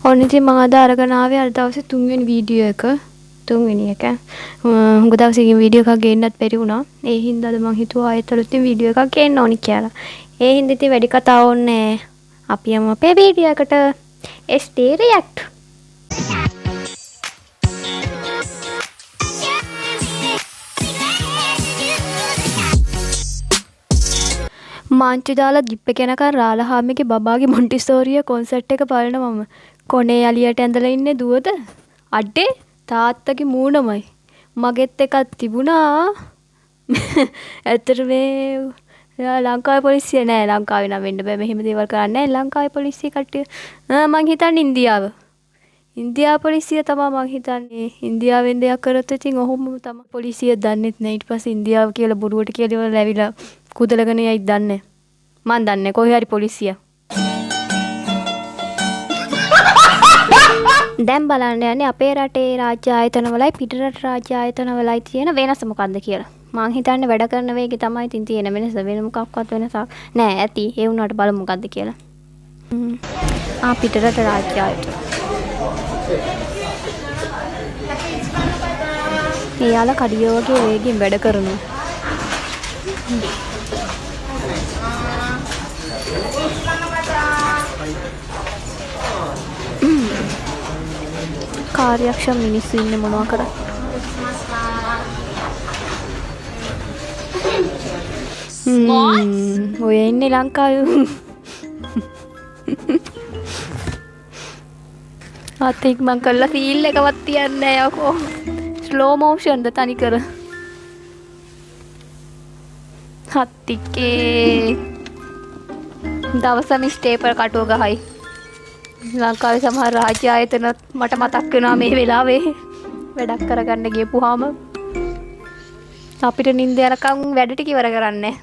ඔන්න ඉතින් මම අද අරගෙන ආවේ අද දවසේ තුන්වෙනි වීඩියෝ එක. තුන්වෙනි එක. හුඟ දවසකින් වීඩියෝ එකක් ගේන්නත් බැරි වුණා. ඒ හින්දාද මම හිතුවා ආයෙත් අලුතින් වීඩියෝ එකක් ගේන්න ඕනි කියලා. ඒ හින්දා ඉතින් වැඩි කතා ඕනේ. අපි යමු අපේ වීඩියෝ එකට. SD React. මාංචු දාලා ගිප් එක යනකම් රාලහාමිගේ බබාගේ මොන්ටිසෝරිය කොන්සර්ට් එක බලන මම කොනේ යලියට ඇඳලා ඉන්නේ දුවද අඩේ තාත්තගේ මූණමයි මගෙත් එකක් තිබුණා ඇත්තට මේ ලංකාවේ පොලිසිය නෑ ලංකාවේ නම් වෙන්න බෑ මෙහෙම දේවල් කරන්නේ නෑ ලංකාවේ පොලිසිය කට්ටිය මං හිතන්නේ ඉන්දියාව පොලිසිය තමයි මං හිතන්නේ ඉන්දියාවෙන් දෙයක් කරොත් ඉතින් ඔහොම තමයි පොලිසිය දන්නෙත් නෑ ඊට පස්සේ ඉන්දියාව කියලා බොරුවට කියලා ලැබිලා කුදලගෙන යයි දන්නේ මන් දන්නේ කොහේ හරි පොලිසිය දැන් බලන්න යන්නේ අපේ රටේ රාජ්‍ය ආයතනවලයි පිටරට රාජ්‍ය ආයතනවලයි තියෙන වෙනස මොකක්ද කියලා මං හිතන්නේ වැඩ කරන වේගේ තමයි ඉතින් තියෙන වෙනස වෙන මොකක්වත් වෙනසක් නෑ ඇති ඒ වුණාට බලමු මොකක්ද කියලා පිටරට රාජ්‍ය ආයතන එයාලා කඩියෝ වගේ වේගෙන් වැඩ කරනවා කාර්යක්ෂම මිනිස්සු ඉන්නේ මොනවා කරා ඔය ඉන්නේ ලංකාවේ අතික් මං කළා ෆීල් එකවත් තියන්නේ නැහැ යකෝ ස්ලෝ මෝෂන් ද තනි කර හත්තිකේ දවසම ස්ටේපල් කටුව ගහයි ලංකාවේ සමහර රාජ්‍ය ආයතන මට මතක් වෙනවා මේ වෙලාවේ වැඩක් කරගන්න ගියපුවාම අපිට නිින්ද යනකම් වැඩ ටික ඉවර කරන්නේ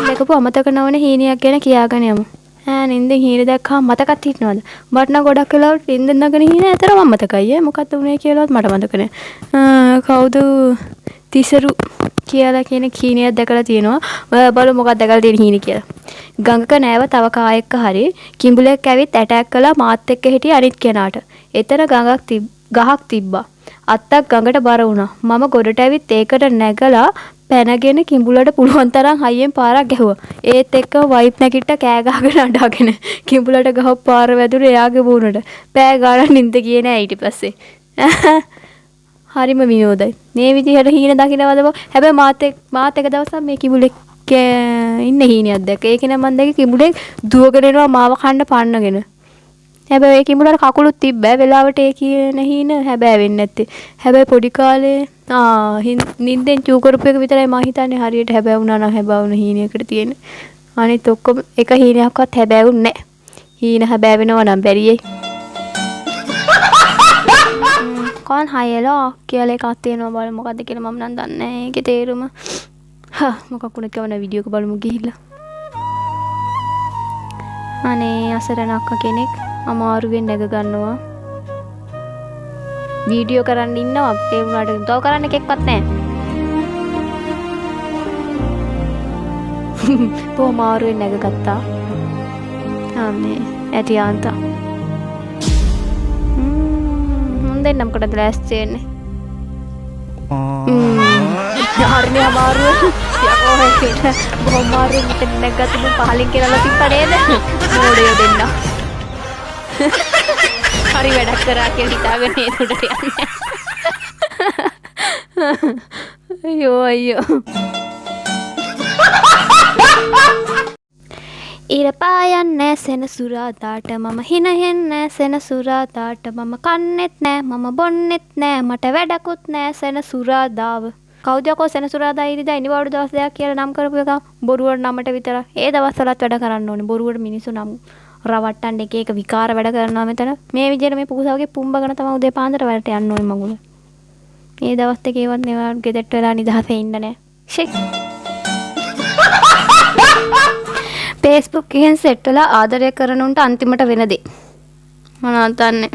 මේකපු අමතක නොවන හීනියක් ගැන කියාගෙන යමු නිින්දෙන් හීන දැක්කම මතකත් හිටිනවද මට නම් ගොඩක් වෙලාවට නිින්දෙන් නැගෙන හීන ඇතරම මතකයි මොකක්ද උනේ කියලාවත් මට මතක නෑ කවුද තිසරු කියලා කියන හීනියක් දැකලා තියෙනවා ඔයා බලමු මොකක්ද දැකලා තියෙන හීන කියලා ගඟක නෑව තව කායෙක්ක හරි කිඹුලෙක් ඇවිත් ඇටැක් කළා මාත් එක්ක හිටිය අනිත් කෙනාට එතන ගහක් තිබ්බා අත්තක් ගඟට බර වුණා මම ගොඩට ඇවිත් ඒකට නැගලා පැනගෙන කිඹුලට පුළුවන් තරම් හයියෙන් පාරක් ගැහුවා ඒත් එක්ක වයිප් නැගිට්ට කෑ ගහගෙන අඬගෙන කිඹුලට ගහව පාර වැදුනේ එයාගේ මූණට පෑ ගානක් නින්ද ගියේ නෑ ඊට පස්සේ හරිම විනෝදයි මේ විදිහට හීන දකින්නවද හැබැයි මාත් එක දවසක් මේ කිඹුලෙක් ඉන්න හීනයක් දැක්ක ඒක නම් මම දැක්කේ කිඹුලෙක් දුවගෙන එනවා මාව කන්න පන්නගෙන හැබැයි ඒ කිඹුලට කකුලුත් තිබ්බෑ වෙලාවට ඒ කියන හීන හැබැයි වෙන්නේ නැත්තේ හැබැයි පොඩි කාලේ නින්දෙන් චූ කරපු එක විතරයි මම හිතන්නේ හරියට හැබැයි වුණා නම් හැබැයි වුණ හීනයකට තියෙන අනිත් ඔක්කොම එක හීනයක්වත් හැබැයි වුන්නේ නැහැ හීන හැබැයි වෙනවා නම් බැරියයි කොන් හයලා කියලා එකක් තියෙනවා බලමු මොකද්ද කියලා මම නම් දන්නේ නැහැ ඒකේ තේරුම මොකක් වුණත් කවන වීඩියෝ එක බලමු ගිහිල්ලා අනේ අසරණ අක්කා කෙනෙක් අමාරුවෙන් නැග ගන්නවා වීඩියෝ කරන්න ඉන්නවා ඒ වුණාට උදව් කරන්න කෙක්වත් නැහැ බොහොම අමාරුවෙන් නැගගත්තා මේ ඇටි ආන්තා දෙන්නම් කොටද ලෑස්ති වෙන්නේ හරිනේ අමාරුව යකෝ හිට බොහොම අමාරුවෙන් මෙතන නැගගත්තු පහලින් කියලා තිබ්බ නේද මොඩියෝ දෙන්න හරි වැඩක් කරා කියලා හිතාගෙන ඒ උඩට යන්නේ අයියෝ ඉර පායන්නේ සෙනසුරාදාට මම හිනහෙන්නේ සෙනසුරාදාට මම කන්නෙත් නෑ මම බොන්නෙත් නෑ මට වැඩකුත් නෑ සෙනසුරාදාව කවුද යකෝ සෙනසුරාදා ඉරිදා ඉනිවාඩු දවස් දෙකක් කියලා නම් කරපු එක බොරුවට නමට විතර ඒ දවස්වලත් වැඩ කරන්න ඕනේ බොරුවට මිනිස්සු නම් රවට්ටන්න එක එක විකාර වැඩ කරනවා මෙතන මේ විදිහට මේ පුකුසාවගේ පුම්බගෙන තමයි උදේ පාන්දර වැඩට යන්න ඕනේ මගුල මේ දවස් දෙකේවත් නෙවෙයි ගෙදරට වෙලා නිදහසේ ඉන්න නෑ ෂෙක් Facebook එකෙන් සෙට් වෙලා ආදරය කරන උන්ට අන්තිමට වෙන දේ මොනවද දන්නේ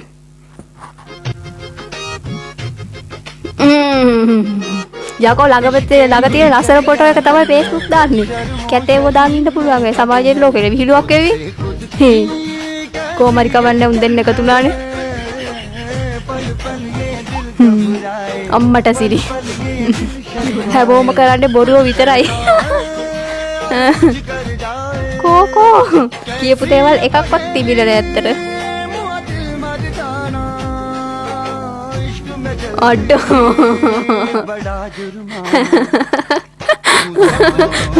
යකෝ ළඟ තියෙන ලස්සන ෆොටෝ එක තමයි Facebook දාන්නේ. කැතේව දාන්න ඉන්න පුළුවන් මේ සමාජයේ ලෝකෙට විහිළුවක් වෙවි. කොහමරි කවන්නේ උන් දෙන්න එකතු වුණානේ. අම්මට සිරි. හැබෝම කරන්නේ බොරුව විතරයි. කෝකෝ කියපු දේවල් එකක්වත් තිබිලා නැහැ ඇත්තට. අඩෝ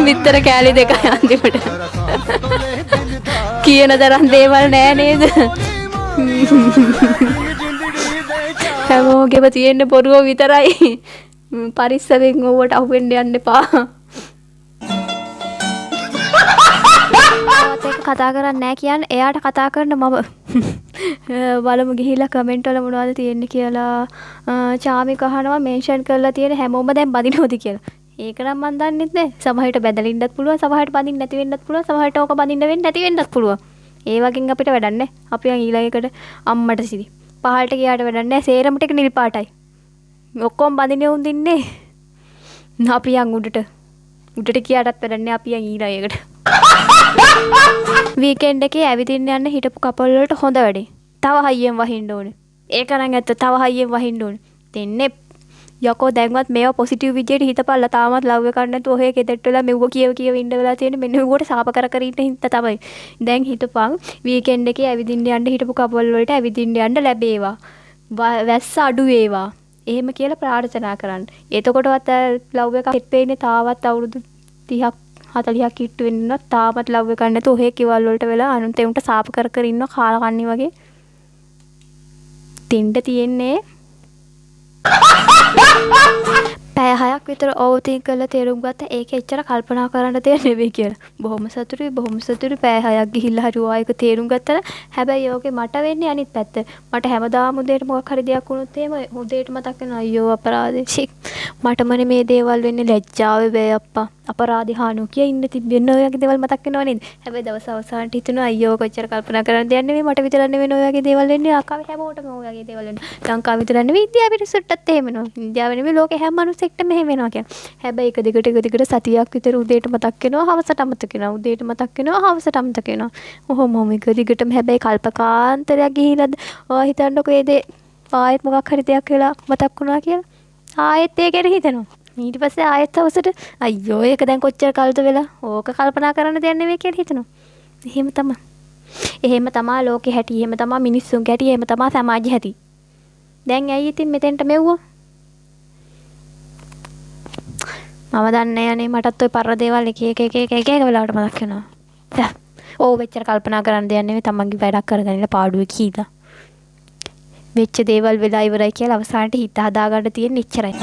මිත්තර කෑලි දෙකයි අන්තිමට කියන තරම් දේවල් නෑ නේද? හැමෝගෙම තියෙන බොරුව විතරයි. පරිස්සමෙන් ඕවට අහු වෙන්න යන්න එපා. කතා කරන්නේ නැහැ කියන්නේ එයාට කතා කරන මම බලමු ගිහිල්ලා කමෙන්ට් වල මොනවද තියෙන්නේ කියලා. චාමි කහනවා මෙන්ෂන් කරලා තියෙන හැමෝම දැන් බඳිනවද කියලා. ඒක නම් මන් දන්නෙත් නෑ. සමහරට බැදලා ඉන්නත් පුළුවන්, සමහරට බඳින්න නැති වෙන්නත් පුළුවන්, සමහරට ඕක බඳින්න වෙන්නේ නැති වෙන්නත් පුළුවන්. ඒ වගේන් අපිට වැඩක් නෑ. අපි යන් ඊළඟ එකට අම්මට සිරි. පහළට ගියාට වැඩක් නෑ. සේරම ටික නිල් පාටයි. ඔක්කොම බඳින්නේ උන් දින්නේ. අපි යන් උඩට ගියාටත් වැඩක් නෑ. අපි යන් ඊළඟ එකට. වීකෙන්ඩ් එකේ ඇවිදින්න යන්න හිටපු කපල් වලට හොඳ වැඩේ. තව හයියෙන් වහින්න ඕනේ. ඒක නම් ඇත්ත. තව හයියෙන් වහින්න ඕනේ. දෙන්නේ යකෝ දැන්වත් මේවා පොසිටිව් විදියට හිතපල්ලා. තාමත් ලව් එකක් නැතුව ඔහේ කෙතෙට් වෙලා මෙව්ව කියව ඉන්න වෙලා තියෙන මෙන්න මෙව්වට සාප කර ඉන්න හින්දා තමයි. දැන් හිතපන් වීකෙන්ඩ් එකේ ඇවිදින්න යන්න හිටපු කපල් වලට ඇවිදින්න යන්න ලැබේවා. වැස්ස අඩු වේවා. එහෙම කියලා ප්‍රාර්ථනා කරන්න. එතකොටවත් ලව් එකක් හිට වෙන්නේ තාවත් අවුරුදු 30ක් 40ක් කිට්ටු වෙන්න තාමත් ලව් එකක් නැතුව ඔහේ කිවල් වලට වෙලා අනුන්ට උන්ට සාප කර ඉන්න කාලා කන්නේ වගේ. තින්ඩ තියෙන්නේ පැය 6ක් විතර ඕවර්තින්ක් කරලා තේරුම් ගත්තා ඒක එච්චර කල්පනා කරන්න දෙයක් නෙවෙයි කියලා. බොහොම සතුටුයි පැය 6ක් ගිහිල්ලා හරි ඔයා ඒක තේරුම් ගත්තා. හැබැයි ඕකේ මට වෙන්නේ අනිත් පැත්ත. මට හැමදාම උදේට මොකක් හරි දෙයක් වුණොත් එහෙම උදේට මතක් වෙනවා අයියෝ අපරාධේ. මටමනේ මේ දේවල් වෙන්නේ ලැජ්ජාවේ වේ අප්පා. අපරාධි හානෝ කිය ඉන්න තිබෙන ඔයගේ දේවල් මතක් වෙනව නේද? හැබැයි දවස් අවසානට හිතුණා අයියෝ කොච්චර කල්පනා කරන්න දෙයක් නෙවෙයි මට විතර නෙවෙයි ඔයගේ දේවල් වෙන්නේ ලංකාවේ හැමෝටම ඔයගේ දේවල් වෙන්නේ. ලංකාව විතර නෙවෙයි ඉන්දියාවේ පිටසටත් එහෙම වෙනවා. ඉන්දියාවේ නෙවෙයි ලෝකේ හැම මිනිස්සෙක්ටම එහෙම වෙනවා කියන්නේ. හැබැයි එක දිගට සතියක් විතර උදේට මතක් වෙනවා හවසට අමතක වෙනවා. උදේට මතක් වෙනවා හවසට අමතක වෙනවා. ඔහොම එක දිගටම හැබැයි කල්පකාන්තරයක් ගිහිලාද ඔයා හිතන්නකෝ ඒ දේ ආයෙත් මොකක් හරි දෙයක් වෙලා මතක් වුණා කියලා. ආයෙත් ඒ ගැන හිතනවා. ඊට පස්සේ ආයෙත් හවසට අයියෝ ඒක දැන් කොච්චර කල්ද වෙලා ඕක කල්පනා කරන්න දෙයක් නෙවෙයි කියලා හිතනවා. එහෙම තමයි. එහෙම තමයි ලෝකේ හැටි. එහෙම තමයි මිනිස්සුන්ගේ හැටි. එහෙම තමයි සමාජයේ හැටි. දැන් ඇයි ඉතින් මෙතෙන්ට මෙව්වා? මම දන්නේ යන්නේ මටත් ওই පරර දේවල් එක වෙලාවට මතක් වෙනවා. දැන් ඕව වෙච්චර කල්පනා කරන්න දෙයක් නෙවෙයි තමන්ගේ වැඩක් කරගෙන පාඩුවේ කීලා. වෙච්ච දේවල් වෙලා ඉවරයි කියලා අවසානට හිත හදාගන්න තියෙන ඉච්චරයි.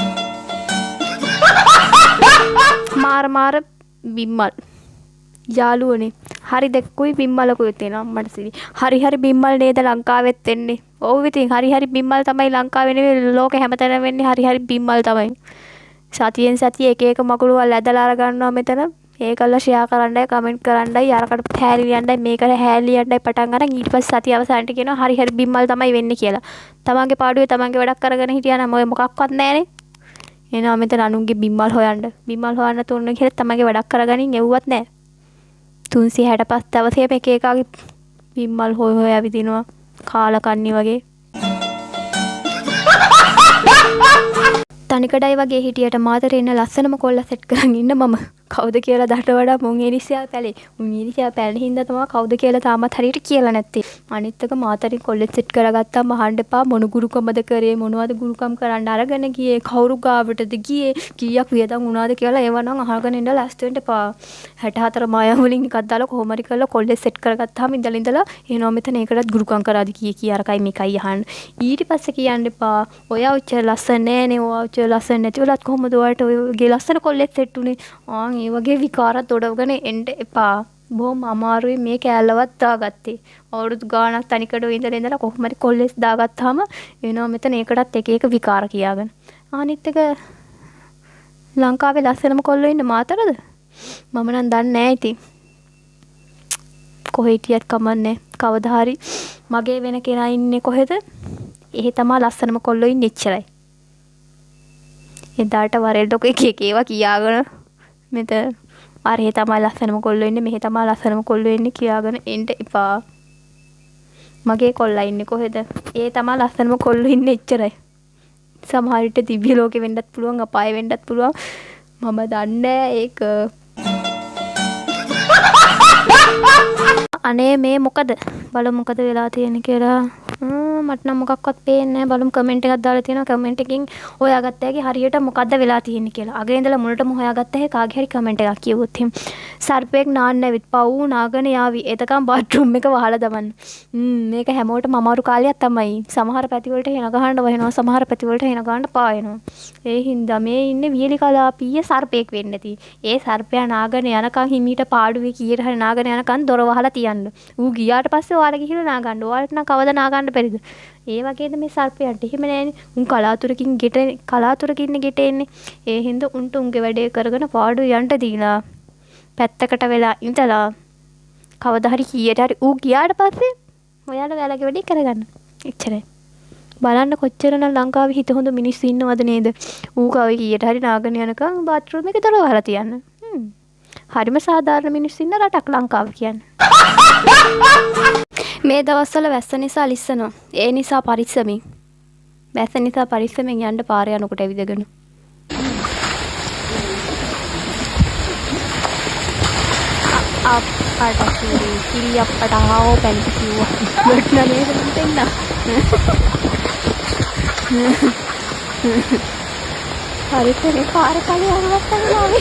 මාර බිම්මල් යාළුවනේ හරි දෙක්කුයි බිම්මලකුයි තියෙනවා අම්මට සිරි. හරි බිම්මල් නේද ලංකාවෙත් වෙන්නේ. ඔව් ඉතින් හරි බිම්මල් තමයි ලංකාවේ නෙවෙයි ලෝකෙ හැමතැනම වෙන්නේ හරි බිම්මල් තමයි. සතියෙන් සතිය එක මකුළු වල ඇදලා අර ගන්නවා මෙතන. ඒකල්ල ෂෙයා කරන්නයි කමෙන්ට් කරන්නයි අරකට හැලි ලියන්නයි මේකට හැලි ලියන්නයි පටන් අරන් ඊට පස්සේ සතිය අවසානට කියනවා හරි බිම්මල් තමයි වෙන්නේ කියලා. තමන්ගේ පාඩුවේ තමන්ගේ වැඩක් කරගෙන හිටියා නම් ඔය මොකක්වත් නැහනේ. එනවා මෙතන අනුන්ගේ බිම්මල් හොයන්න තුන්න කියලා තමන්ගේ වැඩක් කරගනින් එව්වත් නැහැ. 365 දවසේ මේක එකගේ බිම්මල් හොය ඇවිදිනවා කාලා කන්නේ වගේ. තනිකඩයි වගේ හිටියට මාතරේ ඉන්න ලස්සනම කොල්ල සෙට් කරන් ඉන්න මම කවුද කියලා දහට වඩා මුන් ඉරිසියා පැලේ. මුන් ඉරිසියා පැලෙන හින්දා තමයි කවුද කියලා තාමත් හරියට කියලා නැත්තේ. අනිත් එක මාතරින් කොල්ලෙත් සෙට් කරගත්තාම අහන්න එපා මොන ගුරුකමද කරේ මොනවද ගුරුකම් කරන්න අරගෙන ගියේ කවුරු ගාවටද ගියේ කීයක් වියදම් වුණාද කියලා ඒව නම් අහගෙන ඉඳලා ලෑස්ති වෙන්න එපා. 64 මායා වලින් එකක් දාලා කොහොම හරි කරලා කොල්ලෙත් සෙට් කරගත්තාම ඉඳලා එනවා මෙතන ඒකටත් ගුරුකම් කරාද කී අරකයි මේකයි අහන්න. ඊට පස්සේ කියන්න එපා ඔයා උච්චර ලස්සන නෑනේ ඔයා උච්චර ලස්සන නැති වෙලත් කොහොමද ඔයාලට ඔයගේ ලස්සන කොල්ලෙත් සෙට් උනේ. ඒ වගේ විකාරත් ඔඩවගෙන එන්න එපා. බොහොම අමාරුයි මේ කෑල්ලවත් දාගත්තේ. අවුරුදු ගාණක් තනිකඩ ඉඳලා කොහොම හරි කොල්ලෙස් දාගත්තාම එනවා මෙතන ඒකටත් එක විකාර කියාගෙන. අනිත් එක ලංකාවේ ලස්සනම කොල්ලෝ ඉන්න මාතරද? මම නම් දන්නේ නැහැ ඉතින්. කොහෙ හිටියත් කමන්නේ. කවදා හරි මගේ වෙන කෙනා ඉන්නේ කොහෙද? එහෙ තමයි ලස්සනම කොල්ලෝ ඉන්නේ එච්චරයි. එදාට වරෙල්ටක එක ඒවා කියාගෙන මෙතන අරහෙ තමයි ලස්සනම කොල්ලෝ ඉන්නේ මෙහෙ තමයි ලස්සනම කොල්ලෝ ඉන්නේ කියාගෙන එන්න එපා. මගේ කොල්ලා ඉන්නේ කොහෙද? ඒ තමයි ලස්සනම කොල්ලෝ ඉන්නේ එච්චරයි. සමහර විට දිව්‍ය ලෝකෙ වෙන්නත් පුළුවන් අපායෙ වෙන්නත් පුළුවන්. මම දන්නේ ඒක. අනේ මේ මොකද? බලමු මොකද වෙලා තියෙන්නේ කියලා. මට නම් මොකක්වත් පේන්නේ නැහැ. බලමු කමෙන්ට් එකක් දාලා තියෙනවා. කමෙන්ට් එකකින් හොයාගත්ත හැකි හරියට මොකද්ද වෙලා තියෙන්නේ කියලා. අගේ ඉඳලා මුලටම හොයාගත්ත හැකි කාගේ හරි කමෙන්ට් එකක් කියවුවොත් එහෙම. සර්පෙක් නාන්න ඇවිත් පව් නාගෙන යාවි. එතකම් බාත්රූම් එක වහලා දමන්න. මේක හැමෝටම අමාරු කාලයක් තමයි. සමහර පැති වලට හේන ගහන්න වහිනවා. සමහර පැති වලට හේන ගහන්න පායනවා. ඒ හින්දා මේ ඉන්නේ වියලි කලාපීය සර්පෙක් වෙන්න ඇති. ඒ සර්පයා නාගෙන යනකම් හිමීට පාඩුවේ කීයට හරි නාගෙන යනකම් දොර වහලා තියන්න. ඌ ගියාට පස්සේ ඔයාලා ගිහිල්ලා නාගන්න. ඔයාලට නම් කවදා නාගන්න බැරිද? ඒ වගේද මේ සර්පයන්ට එහෙම නෑනේ. උන් කලාතුරකින් ගෙට එන්නේ. ඒ හින්දා උන්ට උන්ගේ වැඩේ කරගෙන පාඩුවේ යන්න දීලා පැත්තකට වෙලා ඉඳලා කවදා හරි කීයට හරි ඌ ගියාට පස්සේ ඔයාලා ඔයාලගේ වැඩේ කරගන්න. එච්චරයි. බලන්න කොච්චරනම් ලංකාවේ හිත හොඳ මිනිස්සු ඉන්නවද නේද? ඌ කවයි කීයට හරි නාගෙන යනකම් බාත්රූම් එකේ දොර වහලා තියන්න. හරිම සාධාරණ මිනිස්සු ඉන්න රටක් ලංකාව කියන්නේ. මේ දවස්වල වැස්ස නිසා ලිස්සනවා. ඒ නිසා පරිස්සමින්. වැස්ස නිසා පරිස්සමින් යන්න පාර යනකොට ඇවිදගෙන. අප්පට කිරි අප්පට ආවෝ පැන්ටි කිව්වා. වට්නා නේද දෙන්න. හරියට පාර කලිය යනවත් තමයි.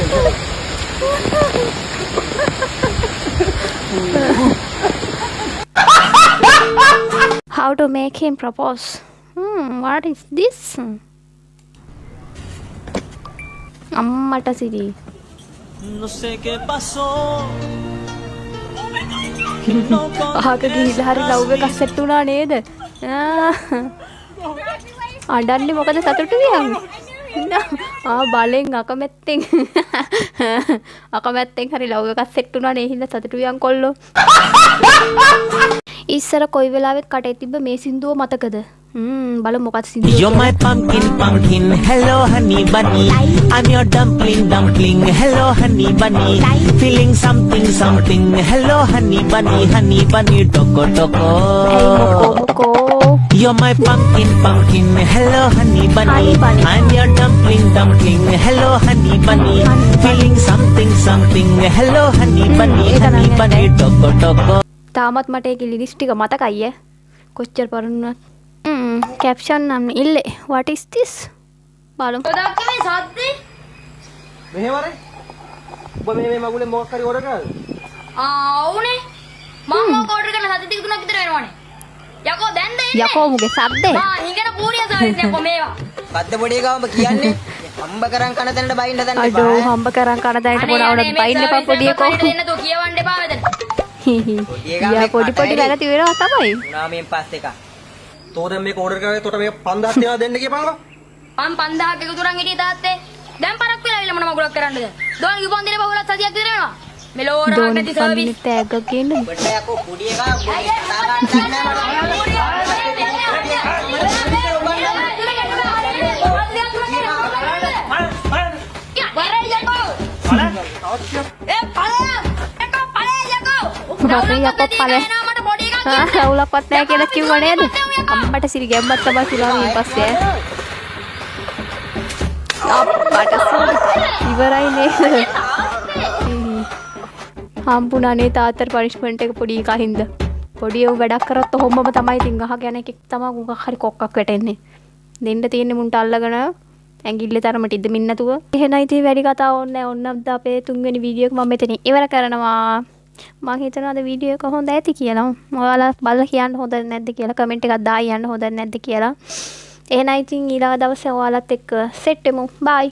How to make him propose? What is this? Ammata Siri. No sé qué pasó. අහක ගිහිල්ලා හරි ලව් එකක් සෙට් වුණා නේද? අඬන්නේ මොකද සතුටු වියන්? බලෙන් අකමැත්තෙන් හරි ලව් එකක් සෙට් වුණා නේ හින්දා සතුටු වියන් කොල්ලෝ. ඉස්සර කොයි වෙලාවෙත් කටේ තිබ්බ මේ සින්දුව මතකද? බලමු මොකක්ද සින්දුව. You're my pumpkin, pumpkin. Hello, honey bunny. I'm your dumpling, dumpling. Hello, honey bunny. Feeling something, something. Hello, honey bunny, toko, toko. මොකෝ You're my pumpkin, pumpkin. Hello, honey bunny. I'm your dumpling, dumpling. Hello, honey bunny. Feeling something, something. Hello, honey bunny, toko, toko. තාමත් මට ඒකේ lyrics ටික මතකයි ඈ. කොච්චර පරණුණත්. Caption නම් ඉල්ලේ. What is this? බලමු. ගොඩක් මේ සද්දේ. මෙහෙමනේ. ඔබ මේ මගුලේ මොකක් හරි ඕඩර් කරාද? ආවුනේ. මම මොක ඕඩර් කරන සද්ද ටික තුනක් විතර වෙනවනේ. යකෝ දැන් දෙන්නේ. යකෝ මුගේ සද්දේ. හිඟන පූරිය සාරිස් යකෝ මේවා. පද්ද පොඩේ ගාවම කියන්නේ හම්බ කරන් කන තැනට බයින්න දන්න අඩෝ හම්බ කරන් කන දැනට මොනවද බයින්න එපා පොඩියකෝ. දෙන්න තෝ කියවන්න එපා මෙතන. යා පොඩි වැඩ තියනවා තමයි. නාමයෙන් පස් එක. තෝ දැන් මේක ඕඩර් කරලා තොට මේක 5000ක් තියනවා දෙන්න කියපන්කෝ. මම 5000ක් එකතු කරන් හිටියේ තාත්තේ. දැන් පරක් වෙලා ඉල්ල මොන මගුලක් කරන්නද? දෝන් කිව්වන් දිනේ බහුලත් සතියක් විතර වෙනවා. මේ ලෝරා නැති සර්විස්. තෑග්ග කියන්නේ. ඔබට යකෝ පොඩි එකා කතා ගන්න රවුලක්වත් නැහැ කියලා කිව්ව නේද? අම්මට සිරි ගැම්මත් තමයි කියලා ඊට පස්සේ අප්පට ඉවරයි නේද? හම්බුණානේ තාත්තට පනිෂ්මන්ට් එක පොඩි එකා හින්දා. පොඩි උන් වැඩක් කරත් ඔහොමම තමයි ඉතින් අහගෙන එකෙක් තමයි උගක් හරි කොක්කක් වැටෙන්නේ. දෙන්න තියෙන්නේ මුන්ට අල්ලගෙන ඇඟිල්ල තරමට ඉදමින් නැතුව. එහෙනම් ඉතින් වැඩි කතා ඕනේ නැහැ. ඔන්න අපේ තුන්වෙනි වීඩියෝ එක මම මෙතනින් ඉවර කරනවා. මම හිතනවා අද වීඩියෝ එක හොඳ ඇති කියලා. ඔයාලා බලලා කියන්න හොඳ නැද්ද කියලා කමෙන්ට් එකක් දාලා යන්න හොඳ නැද්ද කියලා. එහෙනම් ඉතින් ඊළඟ දවසේ ඔයාලත් එක්ක සෙට් වෙමු. බයි.